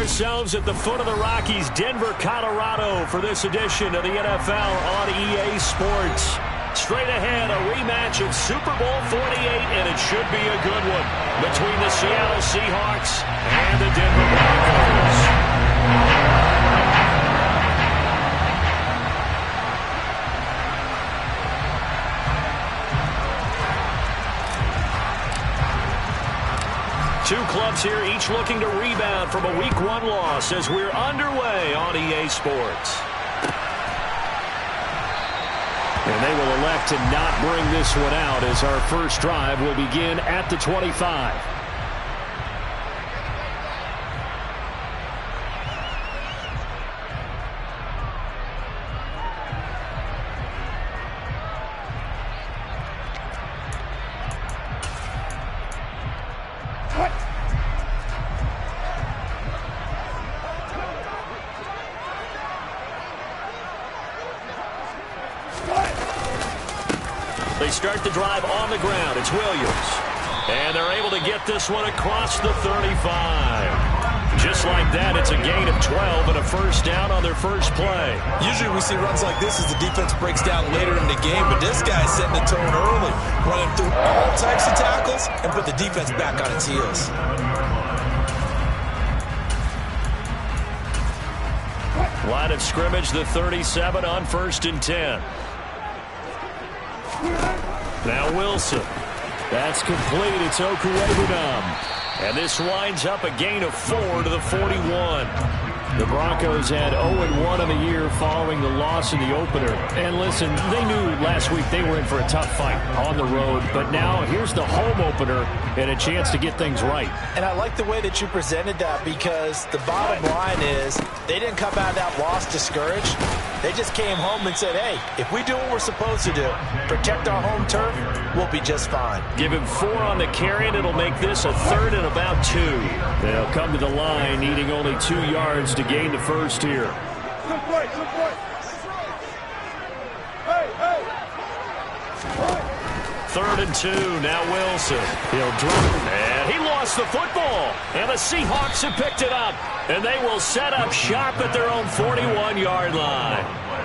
ourselves at the foot of the Rockies, Denver, Colorado, for this edition of the NFL on EA Sports. Straight ahead, a rematch of Super Bowl 48, and it should be a good one, between the Seattle Seahawks and the Denver Broncos. Two clubs here, each looking to rebound from a Week 1 loss as we're underway on EA Sports. And they will elect to not bring this one out as our first drive will begin at the 25. They start the drive on the ground. It's Williams. And they're able to get this one across the 35. Just like that, it's a gain of 12 and a first down on their first play. Usually we see runs like this as the defense breaks down later in the game, but this guy's setting the tone early, running through all types of tackles and put the defense back on its heels. Line of scrimmage, the 37 on 1st and 10. Now Wilson. That's complete. It's Okuwebunam. And this winds up a gain of 4 to the 41. The Broncos had 0-1 on the year following the loss in the opener. And listen, they knew last week they were in for a tough fight on the road. But now here's the home opener and a chance to get things right. And I like the way that you presented that, because the bottom line is they didn't come out of that loss discouraged. They just came home and said, hey, if we do what we're supposed to do, protect our home turf, we'll be just fine. Give him 4 on the carry, and it'll make this a 3rd and about 2. They'll come to the line, needing only 2 yards to gain the first here. Good play, good play. Hey, hey. 3rd and 2, now Wilson. He'll drop it, and he lost the football. And the Seahawks have picked it up, and they will set up shop at their own 41-yard line.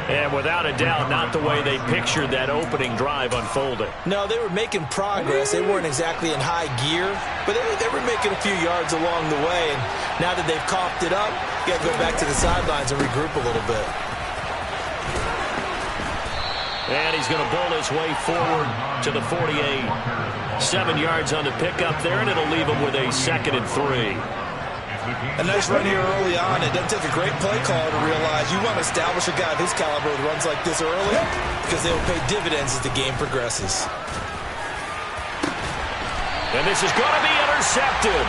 And without a doubt, not the way they pictured that opening drive unfolding. No, they were making progress. They weren't exactly in high gear, but they were making a few yards along the way. And now that they've coughed it up, you got to go back to the sidelines and regroup a little bit. And he's going to bowl his way forward to the 48. 7 yards on the pickup there, and it'll leave him with a 2nd and 3. A nice run here early on. It doesn't take a great play caller to realize you want to establish a guy of his caliber with runs like this early, because they will pay dividends as the game progresses. And this is going to be intercepted.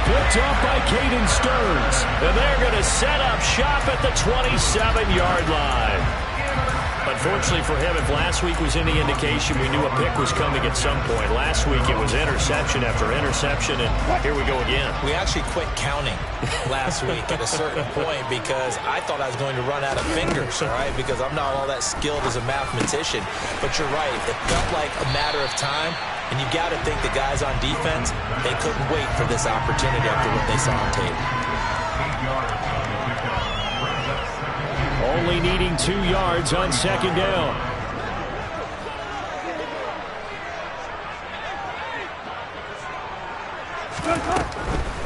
Picked up by Caden Stearns. And they're going to set up shop at the 27-yard line. Unfortunately for him, if last week was any indication, we knew a pick was coming at some point. Last week it was interception after interception, and here we go again. We actually quit counting last week at a certain point because I thought I was going to run out of fingers, all right, because I'm not all that skilled as a mathematician. But you're right, it felt like a matter of time, and you got to think the guys on defense, they couldn't wait for this opportunity after what they saw on tape. Only needing 2 yards on 2nd down.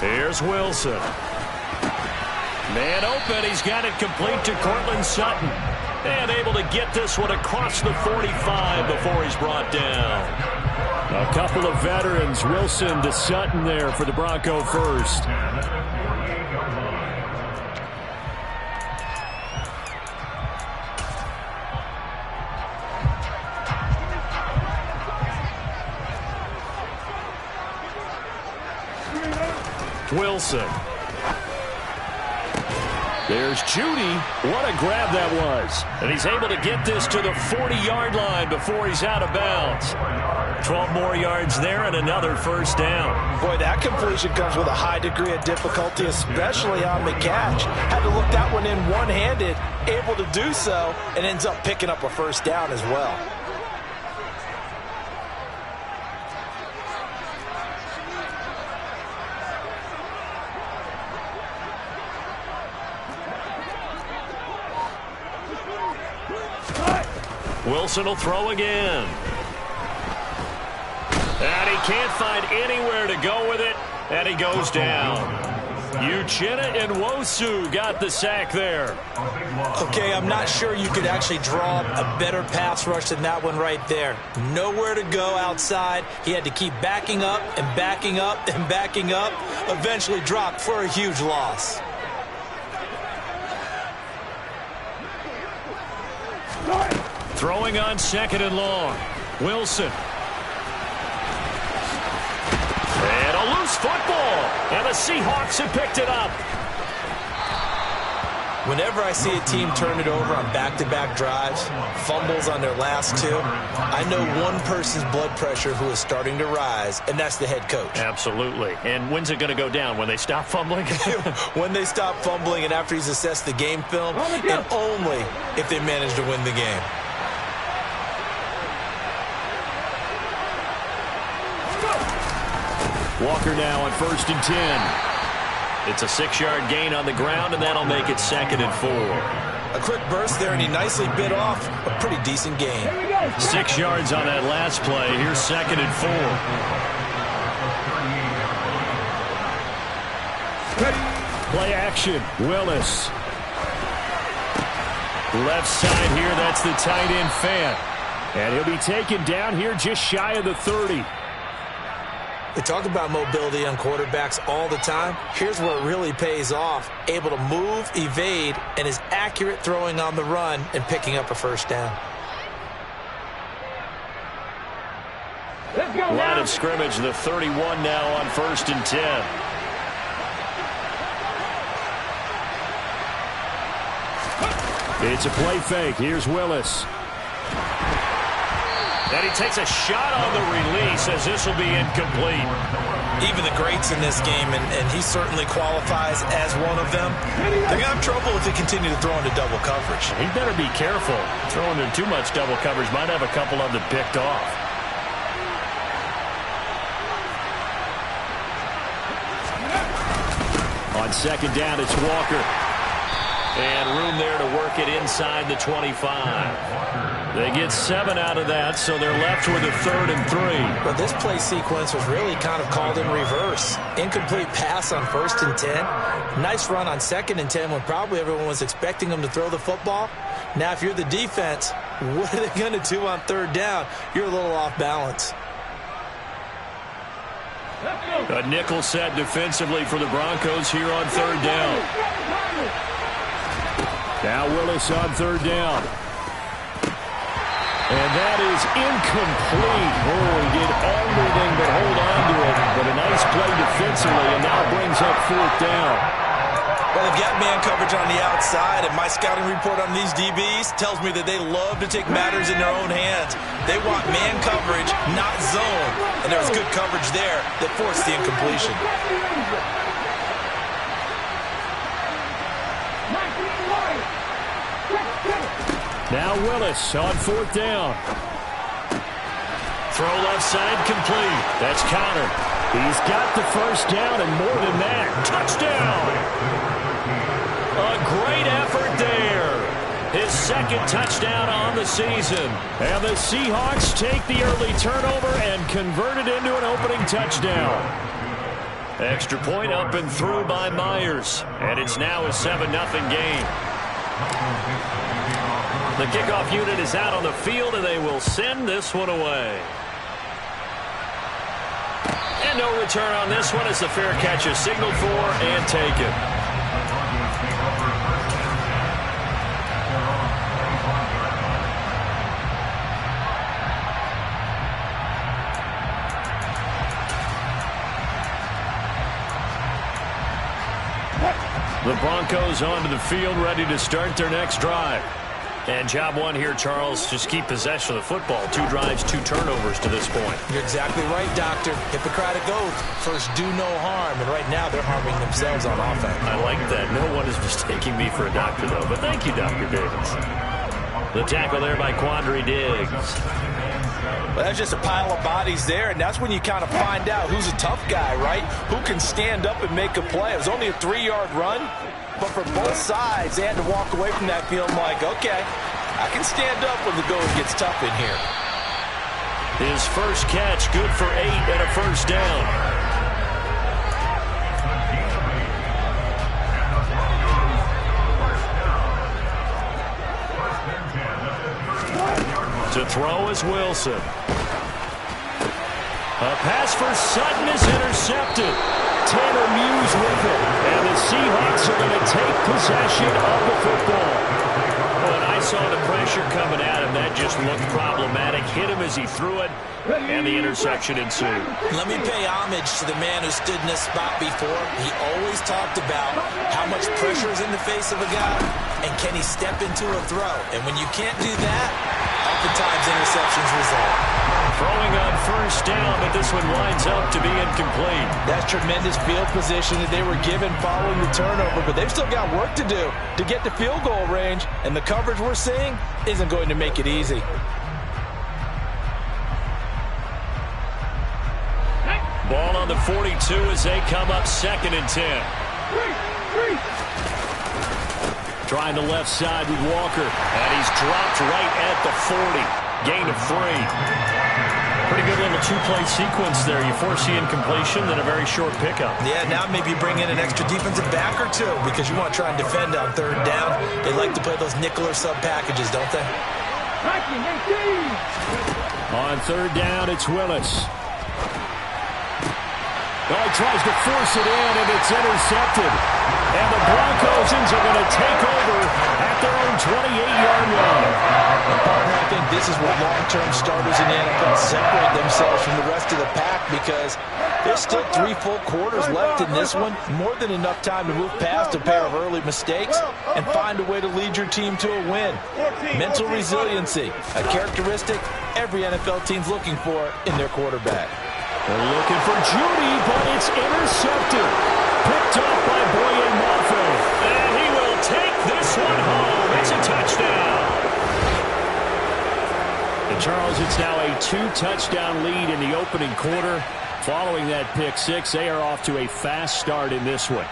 Here's Wilson. Man open. He's got it complete to Cortland Sutton. And able to get this one across the 45 before he's brought down. A couple of veterans, Wilson to Sutton there for the Bronco first. Wilson. There's Judy. What a grab that was. And he's able to get this to the 40-yard line before he's out of bounds. 12 more yards there and another first down. Boy, that completion comes with a high degree of difficulty, especially on the catch. Had to look that one in one-handed, able to do so, and ends up picking up a first down as well. Wilson will throw again. And he can't find anywhere to go with it, and he goes down. Uchenna Nwosu got the sack there. Okay, I'm not sure you could actually draw a better pass rush than that one right there. Nowhere to go outside. He had to keep backing up and backing up and backing up. Eventually dropped for a huge loss. Throwing on 2nd and long. Wilson. And a loose football. And the Seahawks have picked it up. Whenever I see a team turn it over on back-to-back drives, fumbles on their last two, I know one person's blood pressure who is starting to rise, and that's the head coach. Absolutely. And when's it going to go down? When they stop fumbling? When they stop fumbling and after he's assessed the game film, and only if they manage to win the game. Walker now on 1st and 10. It's a 6-yard gain on the ground, and that'll make it 2nd and 4. A quick burst there, and he nicely bit off a pretty decent gain. 6 yards on that last play. Here's 2nd and 4. Play action. Willis. Left side here, that's the tight end Fant. And he'll be taken down here just shy of the 30. We talk about mobility on quarterbacks all the time. Here's where it really pays off. Able to move, evade, and is accurate throwing on the run and picking up a first down. Line of scrimmage, the 31 now on 1st and 10. It's a play fake. Here's Willis. And he takes a shot on the release as this will be incomplete. Even the greats in this game, and he certainly qualifies as one of them, they're going to have trouble if they continue to throw into double coverage. He better be careful. Throwing into too much double coverage might have a couple of them picked off. On 2nd down, it's Walker. And room there to work it inside the 25. They get 7 out of that, so they're left with a 3rd and 3. But this play sequence was really kind of called in reverse. Incomplete pass on 1st and 10. Nice run on 2nd and 10 when probably everyone was expecting them to throw the football. Now, if you're the defense, what are they going to do on 3rd down? You're a little off balance. A nickel set defensively for the Broncos here on 3rd down. Now Willis on 3rd down. And that is incomplete. Oh, he did everything but hold on to it. But a nice play defensively, and now brings up 4th down. Well, they've got man coverage on the outside, and my scouting report on these DBs tells me that they love to take matters in their own hands. They want man coverage, not zone. And there was good coverage there that forced the incompletion. Now Willis on 4th down. Throw left side complete. That's countered. He's got the first down and more than that. Touchdown! A great effort there. His 2nd touchdown on the season. And the Seahawks take the early turnover and convert it into an opening touchdown. Extra point up and through by Myers. And it's now a 7-0 game. The kickoff unit is out on the field, and they will send this one away. And no return on this one as the fair catch is signaled for and taken. The Broncos onto the field, ready to start their next drive. And job one here, Charles, just keep possession of the football. 2 drives, 2 turnovers to this point. You're exactly right, Doctor. Hippocratic oath. First, do no harm. And right now, they're harming themselves on offense. I like that. No one is mistaking me for a doctor, though. But thank you, Dr. Davis. The tackle there by Quandre Diggs. Well, that's just a pile of bodies there, and that's when you kind of find out who's a tough guy, right? Who can stand up and make a play. It was only a 3-yard run, but for both sides, they had to walk away from that feeling like, okay, I can stand up when the going gets tough in here. His first catch, good for 8 and a first down. To throw is Wilson. A pass for Sutton is intercepted. Tanner Muse with it. And the Seahawks are going to take possession of the football. When I saw the pressure coming at him, that just looked problematic. Hit him as he threw it, and the interception ensued. Let me pay homage to the man who stood in this spot before. He always talked about how much pressure is in the face of a guy, and can he step into a throw. And when you can't do that, oftentimes interceptions result. Throwing on first down, but this one winds up to be incomplete. That's tremendous field position that they were given following the turnover, but they've still got work to do to get to field goal range, and the coverage we're seeing isn't going to make it easy. Ball on the 42 as they come up 2nd and 10. Trying the left side with Walker, and he's dropped right at the 40. Gain of 3. Pretty good little two-play sequence there. You force the incompletion, then a very short pickup. Yeah, now maybe bring in an extra defensive back or two because you want to try and defend on 3rd down. They like to play those nickel or sub packages, don't they? On 3rd down, it's Willis. Oh, he tries to force it in, and it's intercepted. And the Broncos are going to take over at their own 28-yard line. I think this is where long-term starters in the NFL separate themselves from the rest of the pack because there's still 3 full quarters left in this one. More than enough time to move past a pair of early mistakes and find a way to lead your team to a win. Mental resiliency, a characteristic every NFL team's looking for in their quarterback. They're looking for Judy, but it's intercepted. Picked off by Boye Mafe. And he will take this one home. It's a touchdown. And Charles, it's now a 2-touchdown lead in the opening quarter. Following that pick six, they are off to a fast start in this one.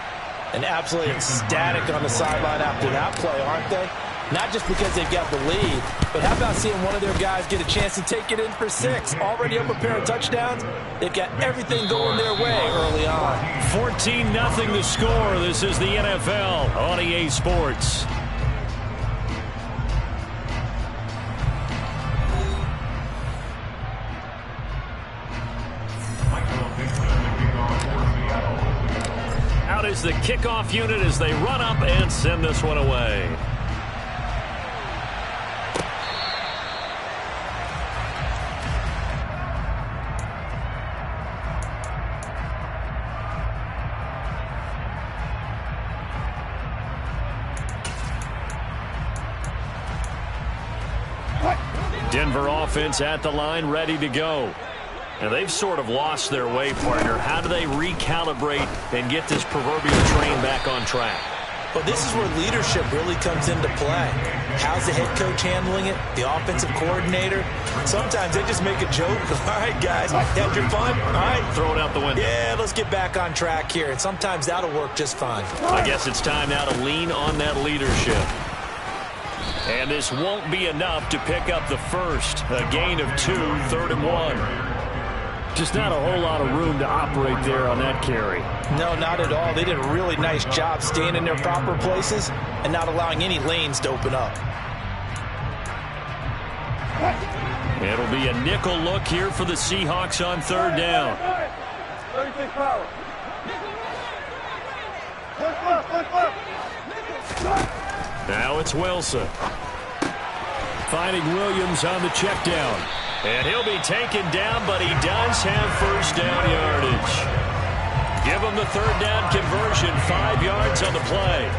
And absolutely ecstatic on the sideline after that play, aren't they? Not just because they've got the lead, but how about seeing one of their guys get a chance to take it in for 6? Already up a pair of touchdowns. They've got everything going their way early on. 14-0 the score. This is the NFL on EA Sports. Out is the kickoff unit as they run up and send this one away. Denver offense at the line, ready to go. And they've sort of lost their way, partner. How do they recalibrate and get this proverbial train back on track? Well, this is where leadership really comes into play. How's the head coach handling it? The offensive coordinator? Sometimes they just make a joke. All right, guys, had your fun? All right. Throw it out the window. Yeah, let's get back on track here. And sometimes that'll work just fine. I guess it's time now to lean on that leadership. And this won't be enough to pick up the first. A gain of 2, 3rd and 1. Just not a whole lot of room to operate there on that carry. No, not at all. They did a really nice job staying in their proper places and not allowing any lanes to open up. It'll be a nickel look here for the Seahawks on 3rd down. 36 power. Now it's Wilson. Finding Williams on the check down. And he'll be taken down, but he does have first down yardage. Give him the 3rd down conversion, 5 yards on the play.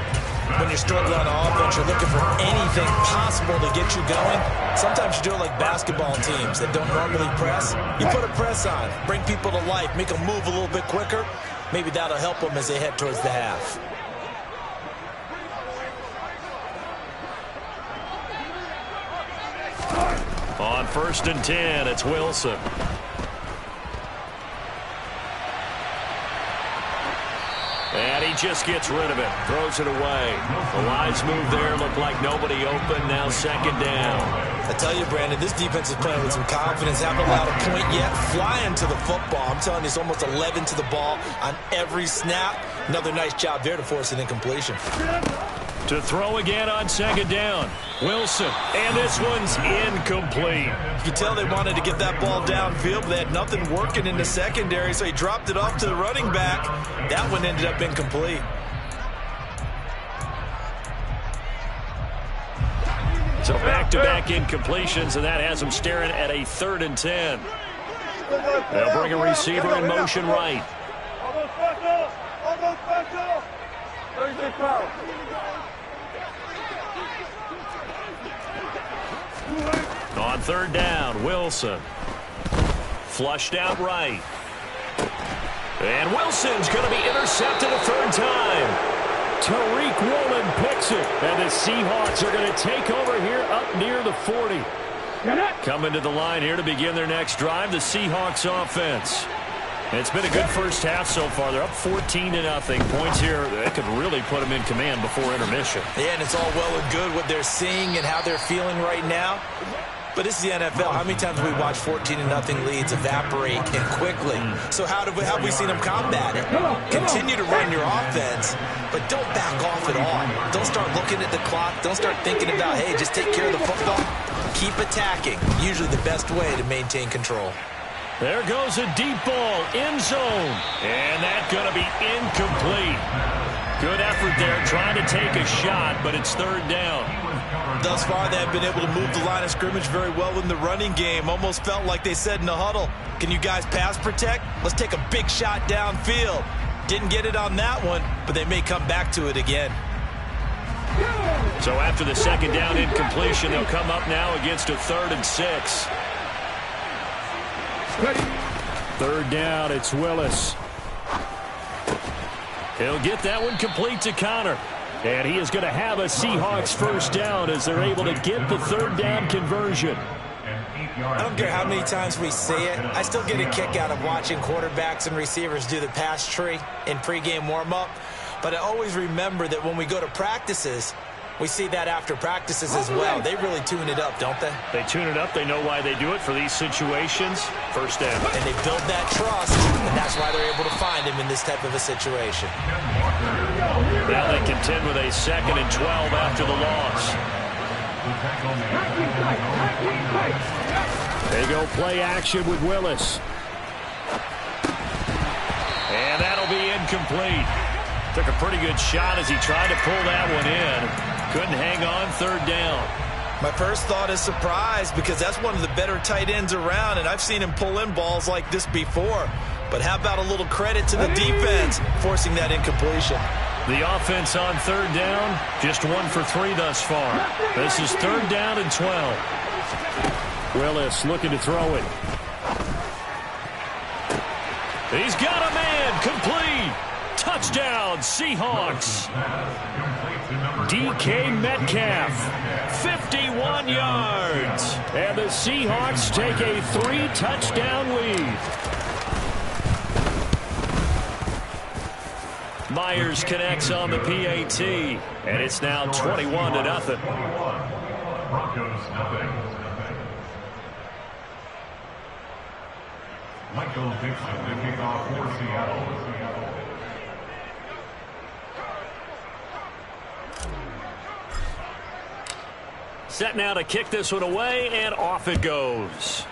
When you're struggling on offense, you're looking for anything possible to get you going. Sometimes you do it like basketball teams that don't normally press. You put a press on, bring people to life, make them move a little bit quicker. Maybe that'll help them as they head towards the half. On 1st and 10, it's And he just gets rid of it. Throws it away. The wise move there. Looked like nobody open. Now second down. I tell you, Brandon, this defense is playing with some confidence. Haven't allowed a point yet. Flying to the football. I'm telling you, it's almost 11 to the ball on every snap. Another nice job there to force an incompletion. To throw again on second down. Wilson. And this one's incomplete. You can tell they wanted to get that ball downfield, but they had nothing working in the secondary, so he dropped it off to the running back. That one ended up incomplete. So back-to-back incompletions, and that has them staring at a 3rd and 10. They'll bring a receiver in motion right. Almost special. Almost special. 36 power. On 3rd down, Wilson. Flushed out right. And Wilson's going to be intercepted a 3rd time. Tariq Woolen picks it. And the Seahawks are going to take over here up near the 40. Coming to the line here to begin their next drive, the Seahawks offense. It's been a good first half so far. They're up 14-0. Points here, that could really put them in command before intermission. Yeah, and it's all well and good what they're seeing and how they're feeling right now. But this is the NFL. How many times have we watched 14-0 leads evaporate and quickly? So how have we seen them combat it? Continue to run your offense, but don't back off at all. Don't start looking at the clock. Don't start thinking about, hey, just take care of the football. Keep attacking. Usually the best way to maintain control. There goes a deep ball, end zone. And that's going to be incomplete. Good effort there, trying to take a shot, but it's 3rd down. Thus far, they have been able to move the line of scrimmage very well in the running game. Almost felt like they said in the huddle, can you guys pass protect? Let's take a big shot downfield. Didn't get it on that one, but they may come back to it again. So after the 2nd down incompletion, they'll come up now against a 3rd and 6. 3rd down, it's Willis. He'll get that one complete to Connor. And he is going to have a Seahawks 1st down as they're able to get the 3rd down conversion. I don't care how many times we see it. I still get a kick out of watching quarterbacks and receivers do the pass tree in pregame warm-up. But I always remember that when we go to practices, we see that after practices as well. They really tune it up, don't they? They tune it up. They know why they do it for these situations. 1st down. And they build that trust, and that's why they're able to find him in this type of a situation. Now they contend with a 2nd and 12 after the loss. They go play action with Willis. And that'll be incomplete. Took a pretty good shot as he tried to pull that one in. Couldn't hang on, 3rd down. My first thought is surprise because that's one of the better tight ends around, and I've seen him pull in balls like this before. But how about a little credit to the defense forcing that incompletion? The offense on 3rd down, just 1 for 3 thus far. This is 3rd down and 12. Willis looking to throw it. He's got a man, complete. Touchdown, Seahawks. DK Metcalf, 51 yards. And the Seahawks take a 3-touchdown lead. Myers connects on the PAT, and it's now 21-0. Michael Dixon to kick off for Seattle. Set now to kick this one away, and off it goes.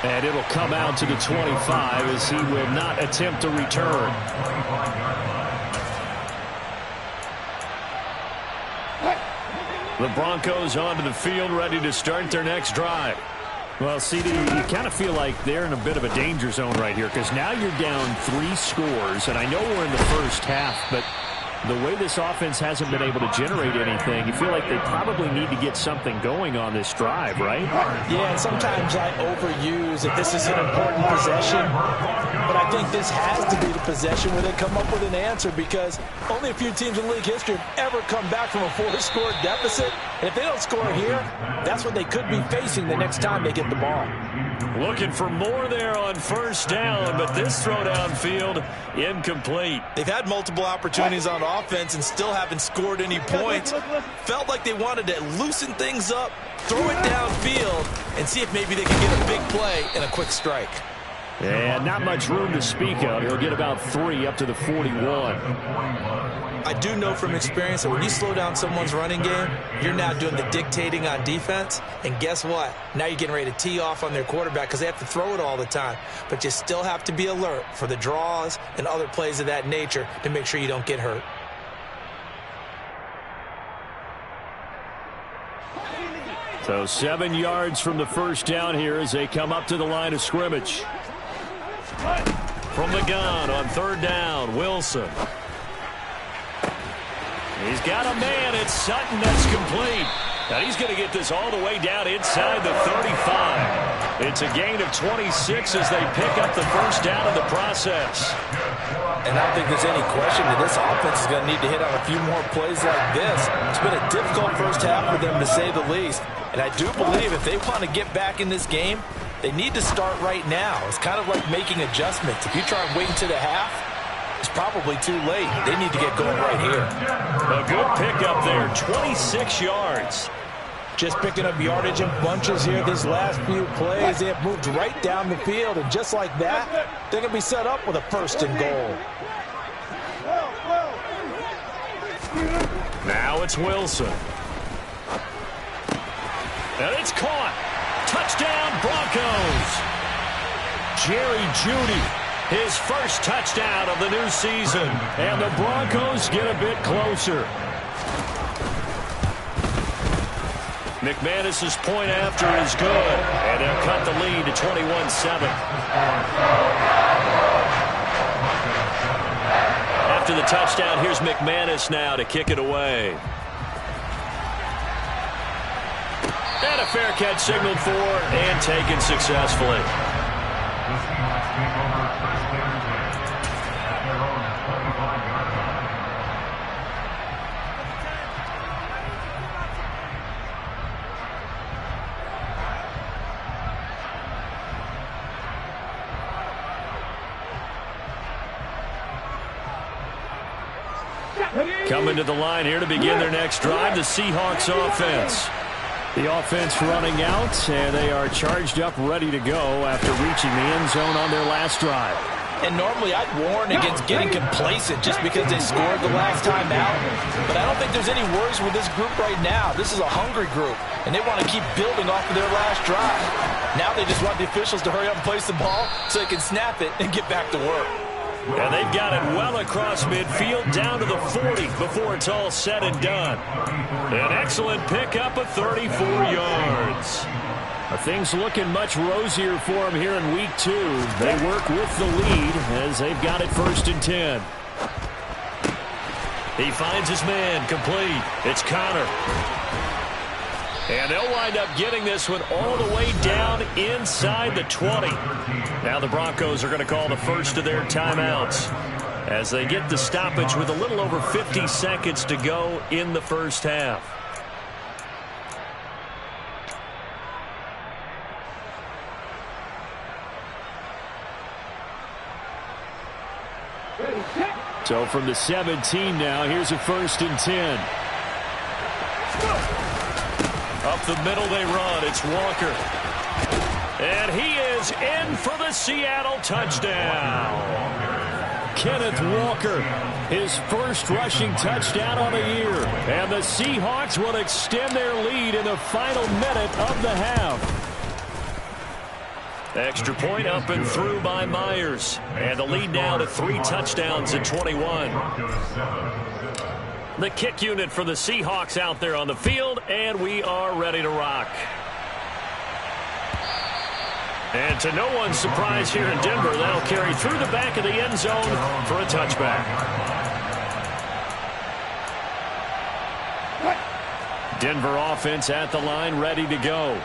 And it'll come out to the 25 as he will not attempt to return. The Broncos onto the field, ready to start their next drive. Well, CD, you kind of feel like they're in a bit of a danger zone right here because now you're down 3 scores, and I know we're in the first half, but The way this offense hasn't been able to generate anything, you feel like they probably need to get something going on this drive, right? Yeah, and sometimes I overuse that this is an important possession, but I think this has to be the possession where they come up with an answer, because only a few teams in league history have ever come back from a 4-score deficit, and if they don't score here, that's what they could be facing the next time they get the ball. Looking for more there on first down, but this throw downfield incomplete. They've had multiple opportunities on offense and still haven't scored any points. Felt like they wanted to loosen things up, throw it downfield, and see if maybe they can get a big play and a quick strike. And not much room to speak of. He'll get about 3 up to the 41. I do know from experience that when you slow down someone's running game, you're now doing the dictating on defense. And guess what? Now you're getting ready to tee off on their quarterback because they have to throw it all the time. But you still have to be alert for the draws and other plays of that nature to make sure you don't get hurt. So 7 yards from the first down here as they come up to the line of scrimmage. From the gun on third down, Wilson. He's got a man. It's Sutton. That's complete. Now he's going to get this all the way down inside the 35. It's a gain of 26 as they pick up the first down in the process. And I don't think there's any question that this offense is going to need to hit on a few more plays like this. It's been a difficult first half for them, to say the least. And I do believe if they want to get back in this game, they need to start right now. It's kind of like making adjustments. If you try and wait until the half, it's probably too late. They need to get going right here. A good pickup there, 26 yards. Just picking up yardage in bunches here these last few plays. They have moved right down the field, and just like that, they're going to be set up with a first and goal. Now it's Wilson. And it's caught. Touchdown, Broncos. Jerry Jeudy, his first touchdown of the new season. And the Broncos get a bit closer. McManus's point after is good. And they'll cut the lead to 21-7. After the touchdown, here's McManus now to kick it away. And a fair catch signaled for and taken successfully. Coming to the line here to begin their next drive, the Seahawks offense. The offense running out, and they are charged up, ready to go after reaching the end zone on their last drive. And normally I'd warn against getting complacent just because they scored the last time out. But I don't think there's any worries with this group right now. This is a hungry group, and they want to keep building off of their last drive. Now they just want the officials to hurry up and place the ball so they can snap it and get back to work. And they've got it well across midfield down to the 40 before it's all said and done. An excellent pickup of 34 yards. Things looking much rosier for them here in week 2. They work with the lead as they've got it 1st and 10. He finds his man complete. It's Connor. And they'll wind up getting this one all the way down inside the 20. Now the Broncos are going to call the first of their timeouts as they get the stoppage with a little over 50 seconds to go in the first half. So from the 17 now, here's a 1st and 10. Up the middle they run. It's Walker. And he is in for the Seattle touchdown. Kenneth Walker, his first rushing touchdown on the year. And the Seahawks will extend their lead in the final minute of the half. Extra point up and through by Myers. And the lead now to 3 touchdowns at 21. The kick unit for the Seahawks out there on the field, and we are ready to rock. And to no one's surprise here in Denver, that'll carry through the back of the end zone for a touchback. Denver offense at the line, ready to go.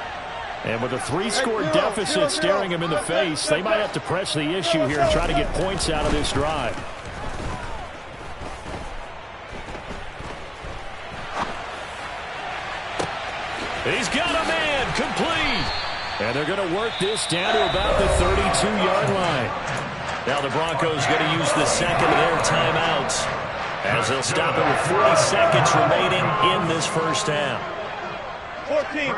And with a 3-score deficit staring them in the face, they might have to press the issue here and try to get points out of this drive. He's got a man, complete. And they're going to work this down to about the 32-yard line. Now the Broncos going to use the second of their timeouts as they'll stop it with 40 seconds remaining in this first half. 14.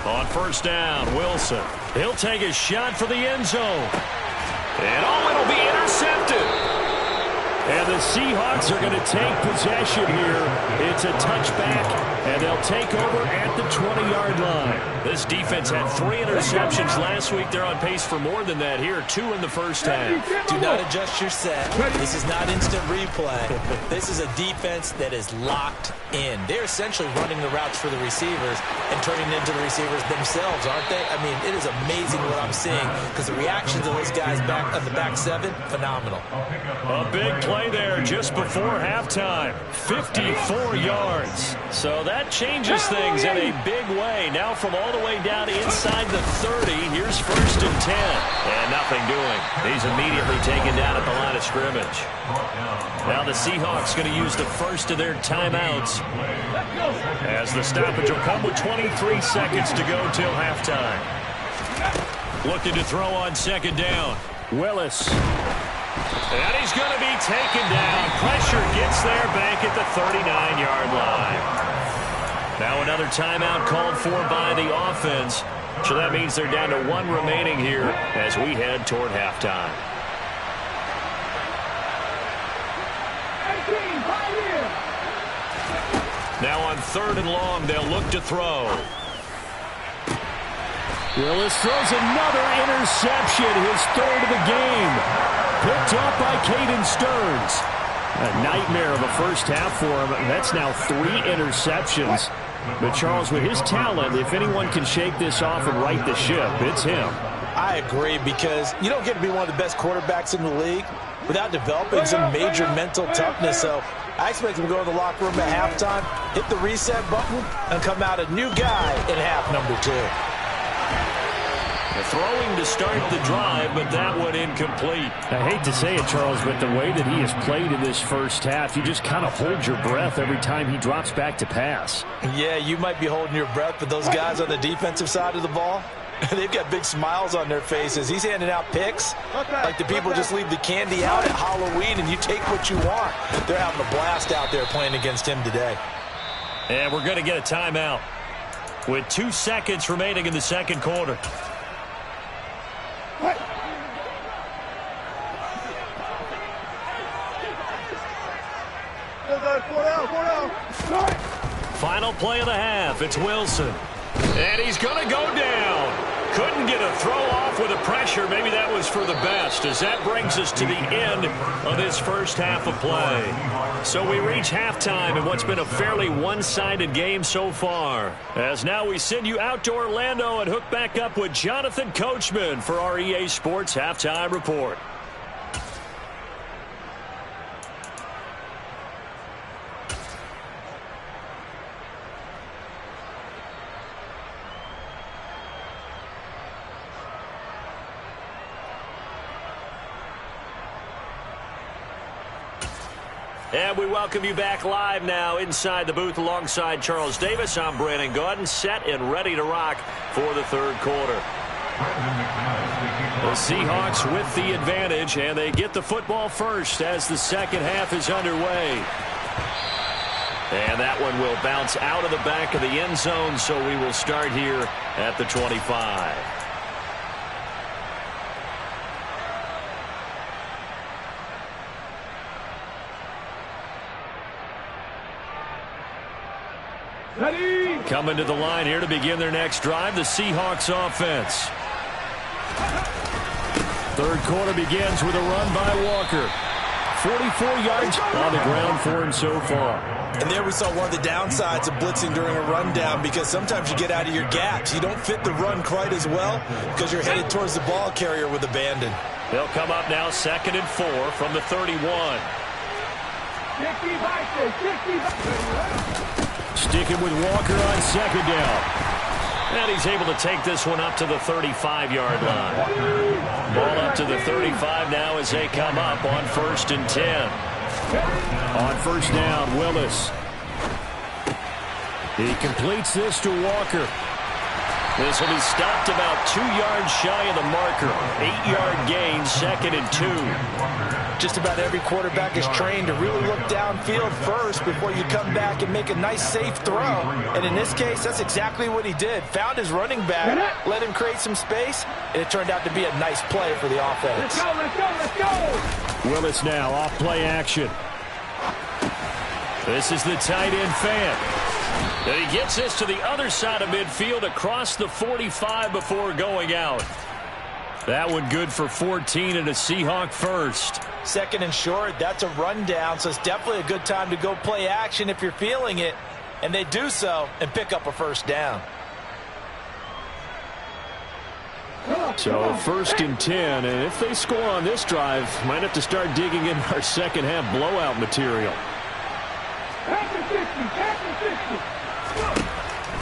On first down, Wilson. He'll take a shot for the end zone. And it'll be intercepted. And the Seahawks are going to take possession here. It's a touchback, and they'll take over at the 20-yard line. This defense had 3 interceptions last week. They're on pace for more than that here, 2 in the first half. Do not adjust your set. This is not instant replay. This is a defense that is locked in. They're essentially running the routes for the receivers and turning into the receivers themselves, aren't they? I mean, it is amazing what I'm seeing because the reactions of those guys back on the back 7, phenomenal. A big play there just before halftime. 54 yards. So that changes things in a big way. Now from all the way down inside the 30, here's first and 10. And nothing doing. He's immediately taken down at the line of scrimmage. Now the Seahawks going to use the first of their timeouts as the stoppage will come with 23 seconds to go till halftime. Looking to throw on second down. Willis. And he's going to be taken down. Pressure gets there back at the 39-yard line. Now another timeout called for by the offense. So that means they're down to 1 remaining here as we head toward halftime. Now on 3rd and long, they'll look to throw. Willis throws another interception, his 3rd of the game. Picked up by Caden Stearns. A nightmare of a first half for him. That's now 3 interceptions. But Charles, with his talent, if anyone can shake this off and right the ship, it's him. I agree because you don't get to be one of the best quarterbacks in the league without developing some major mental toughness. So I expect him to go to the locker room at halftime, hit the reset button, and come out a new guy in half number 2. Throwing to start the drive, but that one incomplete. I hate to say it, Charles, but the way that he has played in this first half, you just kind of hold your breath every time he drops back to pass. Yeah, you might be holding your breath, but those guys on the defensive side of the ball, they've got big smiles on their faces. He's handing out picks like the people just leave the candy out at Halloween and you take what you want. They're having a blast out there playing against him today. And we're going to get a timeout with 2 seconds remaining in the second quarter. Final play of the half. It's Wilson. And he's going to go down. Couldn't get a throw off with the pressure. Maybe that was for the best, as that brings us to the end of this first half of play. So we reach halftime in what's been a fairly one-sided game so far. As now we send you out to Orlando and hook back up with Jonathan Coachman for our EA Sports Halftime Report. And we welcome you back live now inside the booth alongside Charles Davis. I'm Brandon Gaudin, set and ready to rock for the third quarter. The Seahawks with the advantage, and they get the football first as the second half is underway. And that one will bounce out of the back of the end zone, so we will start here at the 25. Coming to the line here to begin their next drive, the Seahawks offense. Third quarter begins with a run by Walker. 44 yards on the ground for him so far. And there we saw one of the downsides of blitzing during a rundown, because sometimes you get out of your gaps. You don't fit the run quite as well because you're headed towards the ball carrier with abandon. They'll come up now 2nd and 4 from the 31. Sticking with Walker on second down. And he's able to take this one up to the 35-yard line. Ball up to the 35 now as they come up on 1st and 10. On first down, Willis. He completes this to Walker. This will be stopped about 2 yards shy of the marker. 8-yard gain, 2nd and 2. Just about every quarterback is trained to really look downfield first before you come back and make a nice, safe throw. And in this case, that's exactly what he did. Found his running back, let him create some space, and it turned out to be a nice play for the offense. Let's go, let's go, let's go! Willis now off play action. This is the tight end fan. And he gets this to the other side of midfield across the 45 before going out. That one good for 14 and a Seahawk first. 2nd and short, that's a rundown, so it's definitely a good time to go play action if you're feeling it. And they do so and pick up a first down. So 1st and 10, and if they score on this drive, might have to start digging in our second half blowout material.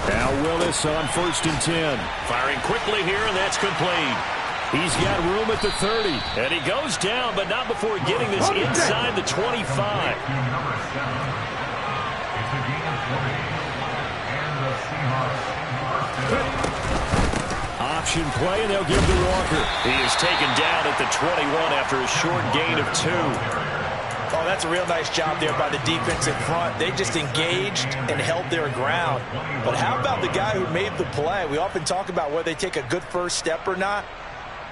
Now Willis on 1st and 10. Firing quickly here, and that's complete. He's got room at the 30. And he goes down, but not before getting this inside the 25. Option play, and they'll give to Walker. He is taken down at the 21 after a short gain of 2. Oh, that's a real nice job there by the defense in front. They just engaged and held their ground. But how about the guy who made the play? We often talk about whether they take a good first step or not.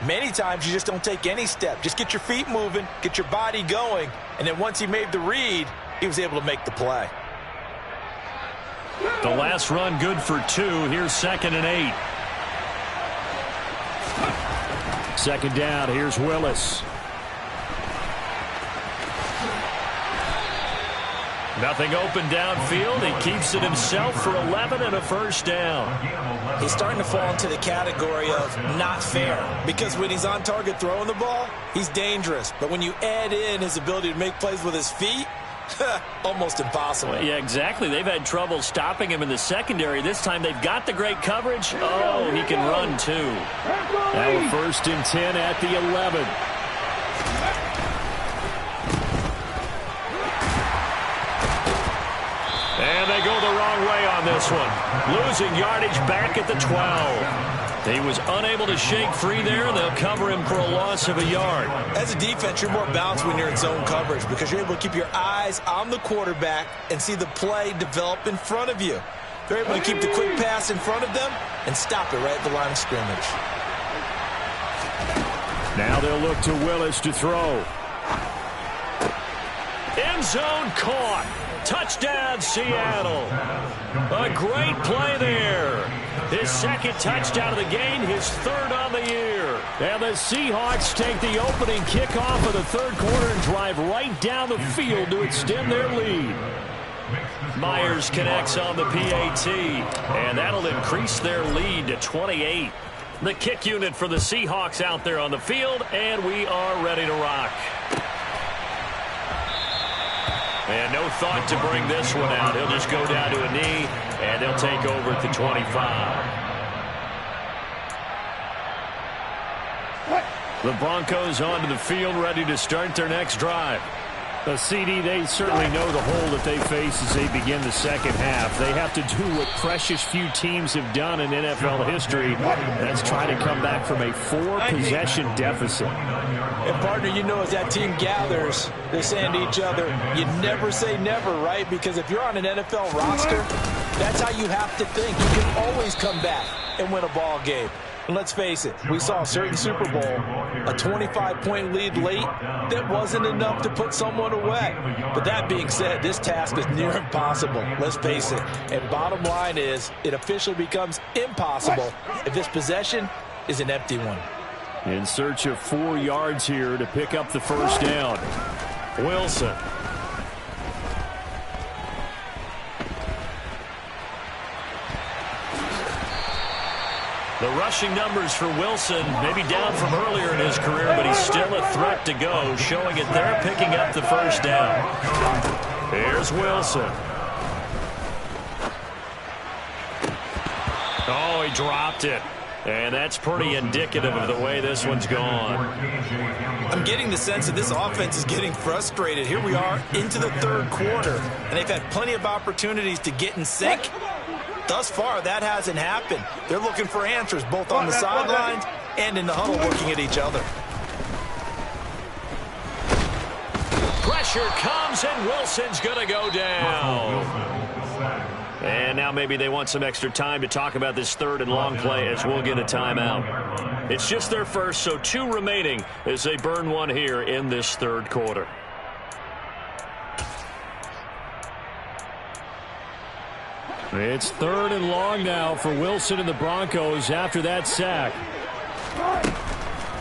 Many times you just don't take any step. Just get your feet moving, get your body going, and then once he made the read, he was able to make the play. The last run good for 2. Here's 2nd and 8. 2nd down, here's Willis. Nothing open downfield. He keeps it himself for 11 and a first down. He's starting to fall into the category of not fair, because when he's on target throwing the ball, he's dangerous. But when you add in his ability to make plays with his feet, almost impossible. Well, yeah, exactly. They've had trouble stopping him in the secondary. This time they've got the great coverage. Oh, he can run too. Now 1st and 10 at the 11. And they go the wrong way on this one. Losing yardage back at the 12. He was unable to shake free there, and they'll cover him for a loss of a yard. As a defense, you're more balanced when you're in zone coverage because you're able to keep your eyes on the quarterback and see the play develop in front of you. They're able to keep the quick pass in front of them and stop it right at the line of scrimmage. Now they'll look to Willis to throw. End zone caught. Touchdown, Seattle. A great play there. His 2nd touchdown of the game, his 3rd on the year. And the Seahawks take the opening kickoff of the 3rd quarter and drive right down the field to extend their lead. Myers connects on the PAT, and that'll increase their lead to 28. The kick unit for the Seahawks out there on the field, and we are ready to rock. And no thought to bring this one out. He'll just go down to a knee, and they'll take over at the 25. The Broncos onto the field, ready to start their next drive. CD, they certainly know the hole that they face as they begin the second half. They have to do what precious few teams have done in NFL history. That's try to come back from a 4-possession deficit. And, partner, you know as that team gathers, they're saying to each other, you never say never, right? Because if you're on an NFL roster, that's how you have to think. You can always come back and win a ball game. And let's face it, we saw a certain Super Bowl, a 25-point lead late, that wasn't enough to put someone away. But that being said, this task is near impossible. Let's face it. And bottom line is, it officially becomes impossible if this possession is an empty one. In search of 4 yards here to pick up the first down. Wilson. The rushing numbers for Wilson, maybe down from earlier in his career, but he's still a threat to go, showing it there, picking up the first down. Here's Wilson. Oh, he dropped it. And that's pretty indicative of the way this one's gone. I'm getting the sense that this offense is getting frustrated. Here we are into the third quarter, and they've had plenty of opportunities to get in sync. Thus far, that hasn't happened. They're looking for answers both on the sidelines and in the huddle looking at each other. Pressure comes, and Wilson's going to go down. And now maybe they want some extra time to talk about this third and long play as we'll get a timeout. It's just their first, so 2 remaining as they burn one here in this third quarter. It's third and long now for Wilson and the Broncos after that sack.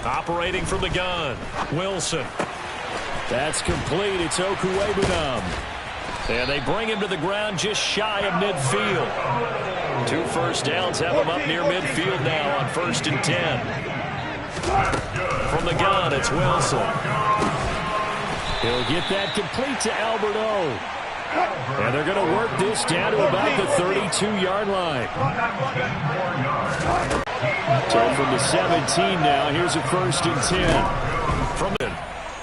Operating from the gun, Wilson. That's complete. It's Okuwebunam. And they bring him to the ground just shy of midfield. 2 first downs have him up near midfield now on 1st and 10. From the gun, it's Wilson. He'll get that complete to Alberto. And they're going to work this down to about the 32-yard line. So from the 17 now, here's a 1st and 10. From the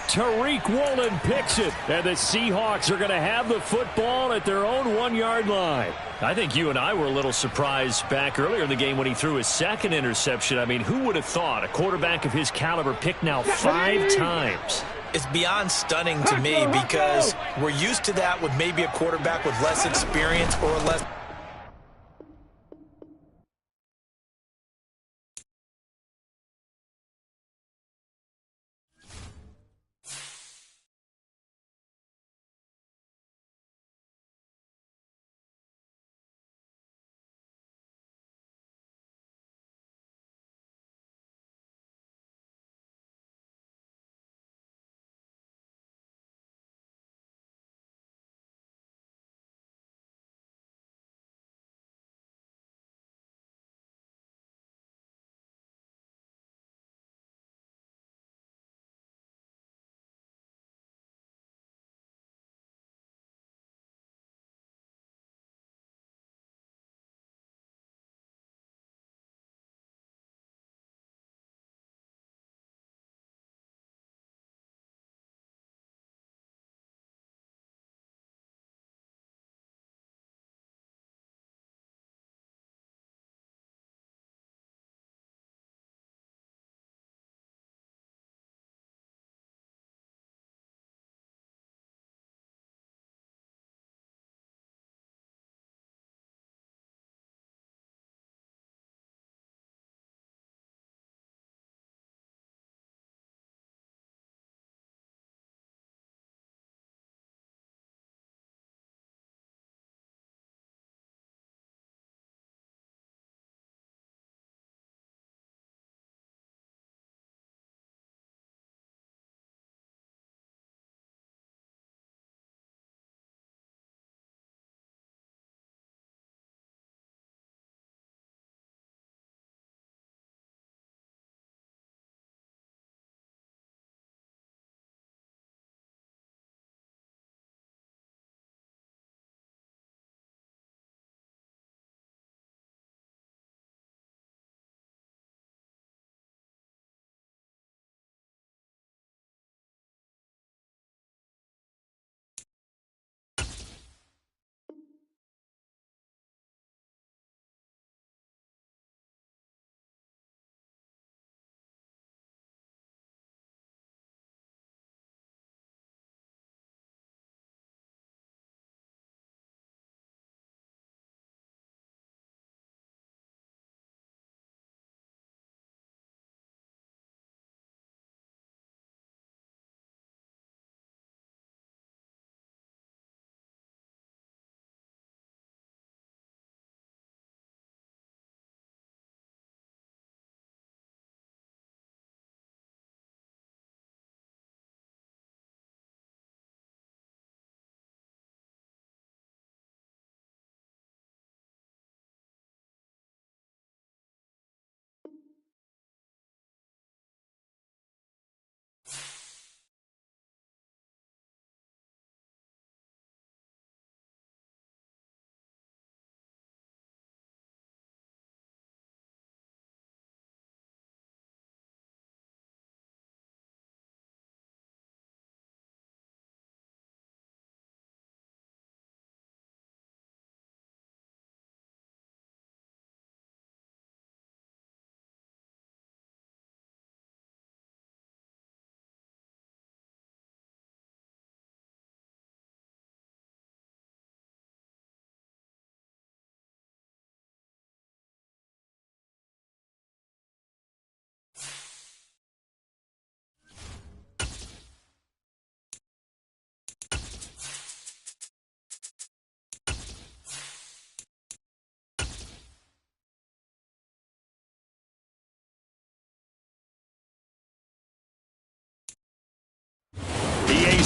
Tariq Woolen picks it, and the Seahawks are going to have the football at their own 1-yard line. I think you and I were a little surprised back earlier in the game when he threw his 2nd interception. I mean, who would have thought a quarterback of his caliber picked now 5 times? It's beyond stunning to me because we're used to that with maybe a quarterback with less experience or less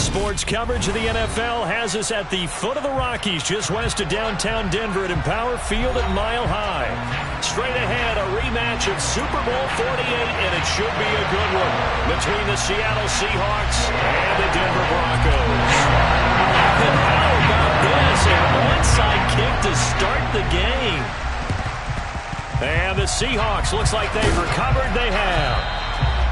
Sports coverage of the NFL has us at the foot of the Rockies, just west of downtown Denver at Empower Field at Mile High. Straight ahead, a rematch of Super Bowl 48, and it should be a good one between the Seattle Seahawks and the Denver Broncos. And how about this? An onside kick to start the game. And the Seahawks, looks like they've recovered. They have.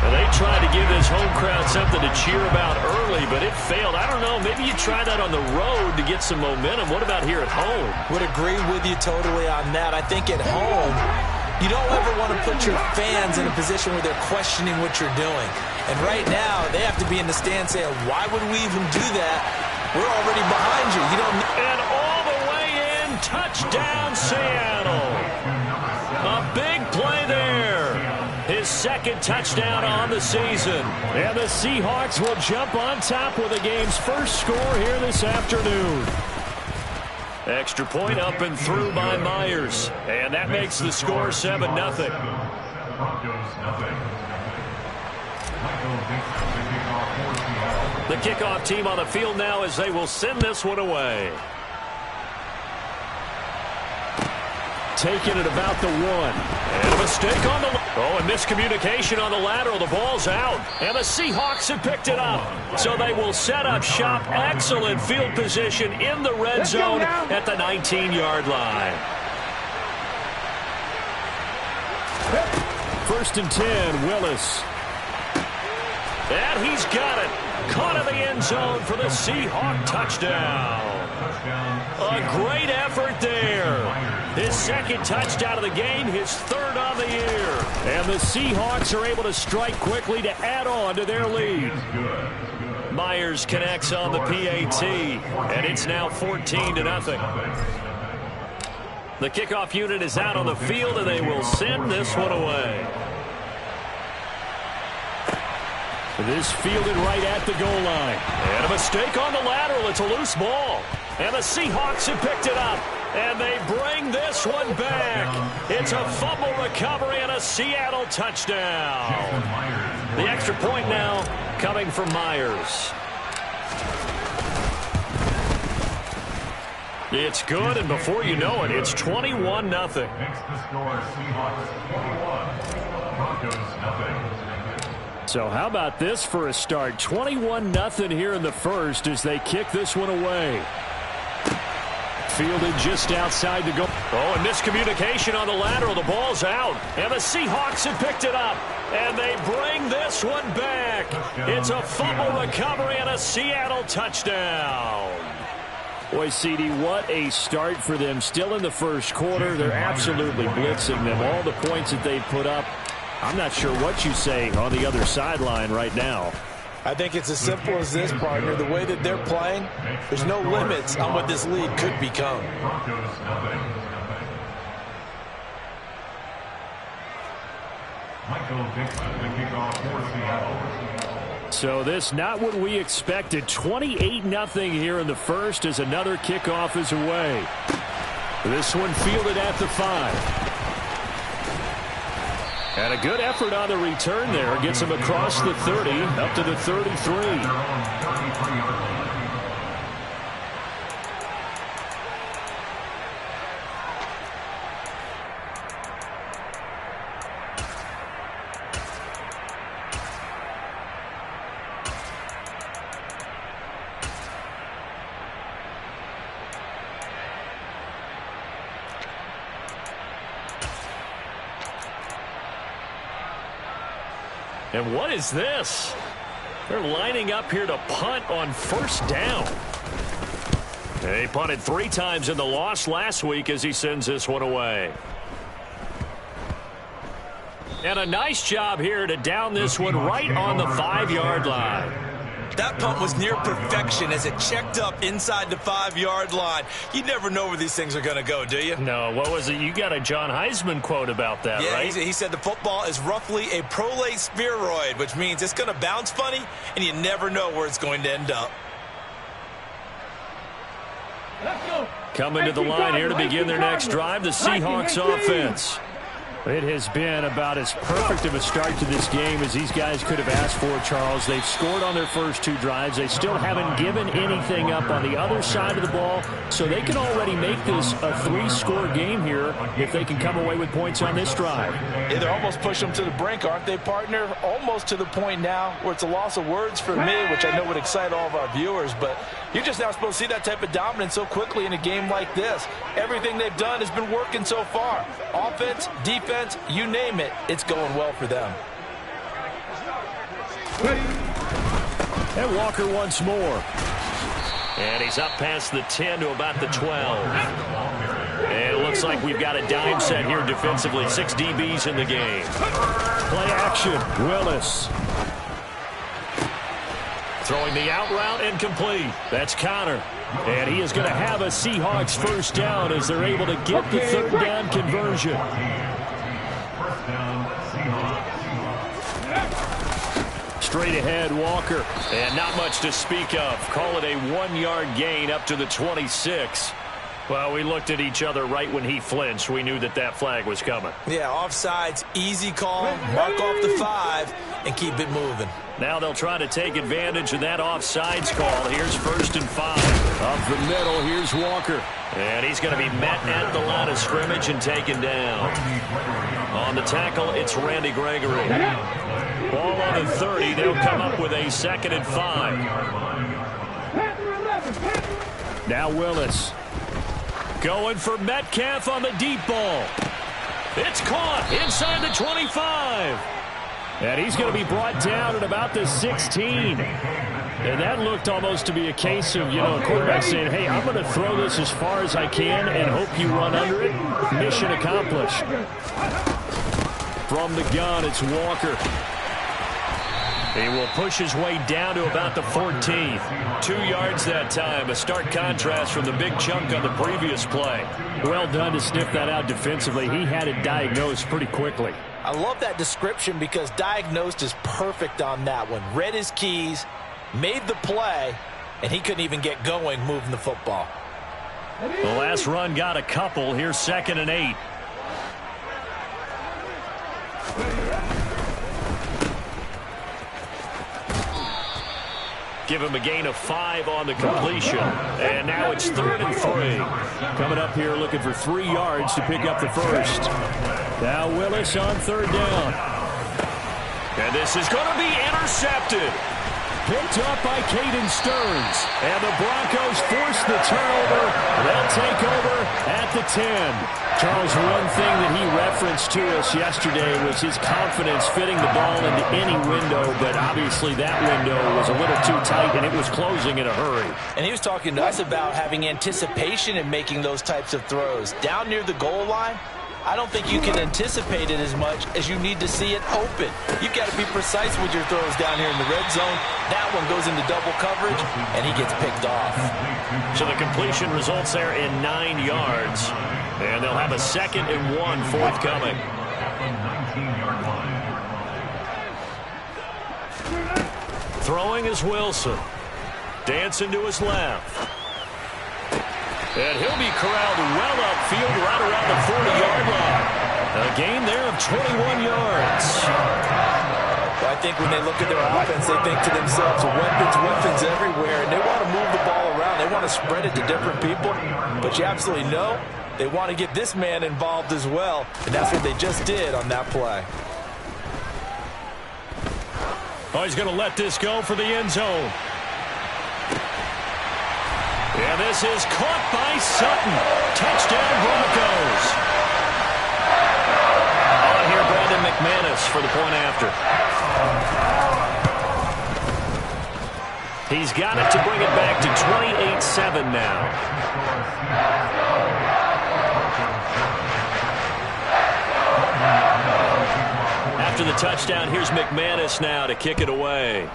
They tried to give this home crowd something to cheer about early, but it failed. I don't know. Maybe you try that on the road to get some momentum. What about here at home? Would agree with you totally on that. I think at home, you don't ever want to put your fans in a position where they're questioning what you're doing. And right now, they have to be in the stand saying, why would we even do that? We're already behind you. You don't. And all the way in, touchdown Seattle. A big play there. His second touchdown on the season. And the Seahawks will jump on top with the game's first score here this afternoon. Extra point up and through by Myers. And that makes the score 7-0. The kickoff team on the field now as they will send this one away. Taking it about the 1. And a mistake on the... Oh, and miscommunication on the lateral. The ball's out. And the Seahawks have picked it up. So they will set up shop. Excellent field position in the red zone at the 19-yard line. 1st and 10, Willis. And he's got it. Caught in the end zone for the Seahawk touchdown. A great effort there. His second touchdown of the game, his 3rd on the year. And the Seahawks are able to strike quickly to add on to their lead. Myers connects on the PAT, and it's now 14-0. The kickoff unit is out on the field, and they will send this one away. This fielded right at the goal line. And a mistake on the lateral. It's a loose ball. And the Seahawks have picked it up. And they bring this one back. It's a fumble recovery and a Seattle touchdown. The extra point now coming from Myers. It's good, and before you know it, it's 21-0. Next to score, Seahawks 21, Broncos 0. So how about this for a start? 21-0 here in the first as they kick this one away. Fielded just outside the goal. Oh, and miscommunication on the lateral. The ball's out. And the Seahawks have picked it up. And they bring this one back. It's a fumble recovery and a Seattle touchdown. Boy, CD, what a start for them. Still in the first quarter. They're absolutely blitzing them. All the points that they've put up. I'm not sure what you say on the other sideline right now. I think it's as simple as this, partner. The way that they're playing, there's no limits on what this lead could become. So this not what we expected. 28-0 here in the first as another kickoff is away. This one fielded at the 5. And a good effort on the return there. Gets him across the 30, up to the 33. And what is this? They're lining up here to punt on 1st down. They punted 3 times in the loss last week as he sends this one away. And a nice job here to down this one right on the 5-yard line. That punt was near perfection as it checked up inside the 5-yard line. You never know where these things are going to go, do you? No, what was it? You got a John Heisman quote about that, right? Yeah, he said the football is roughly a prolate spheroid, which means it's going to bounce funny, and you never know where it's going to end up. Coming to the line here to begin their next drive, the Seahawks offense. It has been about as perfect of a start to this game as these guys could have asked for, Charles. They've scored on their first 2 drives. They still haven't given anything up on the other side of the ball, so they can already make this a 3-score game here if they can come away with points on this drive. Yeah, they're almost pushing them to the brink, aren't they, partner? Almost to the point now where it's a loss of words for me, which I know would excite all of our viewers, but you're just now supposed to see that type of dominance so quickly in a game like this. Everything they've done has been working so far. Offense, defense, you name it, it's going well for them. And Walker once more. And he's up past the 10 to about the 12. And it looks like we've got a dime set here defensively. 6 DBs in the game. Play action. Willis. Throwing the out route incomplete. That's Connor. And he is going to have a Seahawks first down as they're able to get the third down conversion. First down, Seahawks. Straight ahead, Walker. And not much to speak of. Call it a 1-yard gain up to the 26. Well, we looked at each other right when he flinched. We knew that that flag was coming. Yeah, offsides, easy call, mark off the 5, and keep it moving. Now they'll try to take advantage of that offsides call. Here's 1st and 5. Up the middle, here's Walker. And he's going to be met at the line of scrimmage and taken down. On the tackle, it's Randy Gregory. Ball on the 30. They'll come up with a 2nd and 5. Now Willis. Going for Metcalf on the deep ball. It's caught inside the 25. And he's going to be brought down at about the 16. And that looked almost to be a case of, a quarterback saying, hey, I'm going to throw this as far as I can and hope you run under it. Mission accomplished. From the gun, it's Walker. He will push his way down to about the 14th. 2 yards that time. A stark contrast from the big chunk on the previous play. Well done to sniff that out defensively. He had it diagnosed pretty quickly. I love that description because diagnosed is perfect on that one. Read his keys, made the play, and he couldn't even get going moving the football. The last run got a couple. Here's 2nd and 8. Give him a gain of 5 on the completion. And now it's 3rd and 3. Coming up here looking for 3 yards to pick up the first. Now Willis on 3rd down. And this is going to be intercepted. Picked up by Caden Stearns. And the Broncos force the turnover. They'll take over at the 10. Charles, one thing that he referenced to us yesterday was his confidence fitting the ball into any window, but obviously that window was a little too tight, and it was closing in a hurry. And he was talking to us about having anticipation in making those types of throws. Down near the goal line, I don't think you can anticipate it as much as you need to see it open. You've got to be precise with your throws down here in the red zone. That one goes into double coverage, and he gets picked off. So the completion results there in 9 yards. And they'll have a 2nd and 1 forthcoming. Throwing is Wilson. Dancing to his left. And he'll be corralled well upfield right around the 40-yard line. A gain there of 21 yards. Well, I think when they look at their offense, they think to themselves, weapons everywhere, and they want to move the ball around. They want to spread it to different people. But you absolutely know they want to get this man involved as well, and that's what they just did on that play. Oh, he's going to let this go for the end zone. And this is caught by Sutton. Touchdown, Broncos. On here, Brandon McManus for the point after. He's got it to bring it back to 28-7 now. After the touchdown, here's McManus now to kick it away.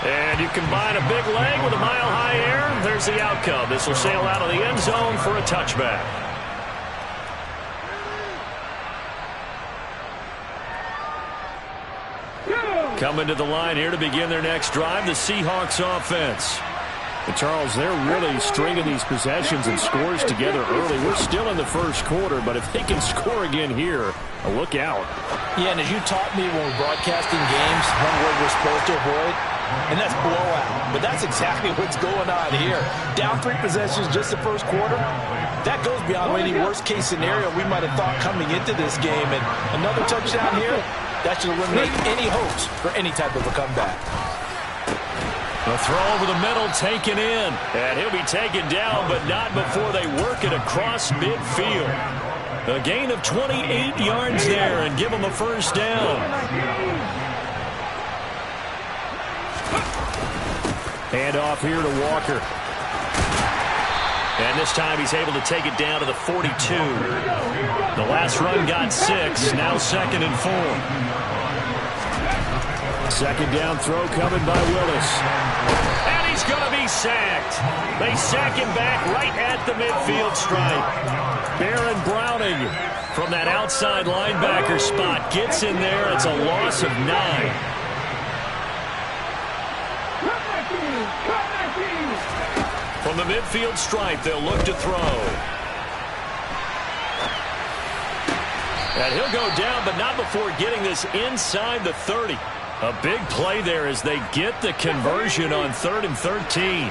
And you combine a big leg with a mile-high air, there's the outcome. This will sail out of the end zone for a touchback. Coming to the line here to begin their next drive, the Seahawks offense. And Charles, they're really stringing these possessions and scores together early. We're still in the first quarter, but if they can score again here, look out. Yeah, and as you taught me when we're broadcasting games, one word we're supposed to avoid, and that's blowout. But that's exactly what's going on here. Down 3 possessions just the first quarter. That goes beyond any worst-case scenario we might have thought coming into this game. And another touchdown here, that should eliminate any hopes for any type of a comeback. A throw over the middle, taken in. And he'll be taken down, but not before they work it across midfield. A gain of 28 yards there and give him a first down. Hand off here to Walker. And this time he's able to take it down to the 42. The last run got 6, now 2nd and 4. Second down throw coming by Willis. And he's going to be sacked. They sack him back right at the midfield stripe. Baron Browning from that outside linebacker spot gets in there. It's a loss of 9. From the midfield stripe, they'll look to throw. And he'll go down, but not before getting this inside the 30. A big play there as they get the conversion on 3rd and 13.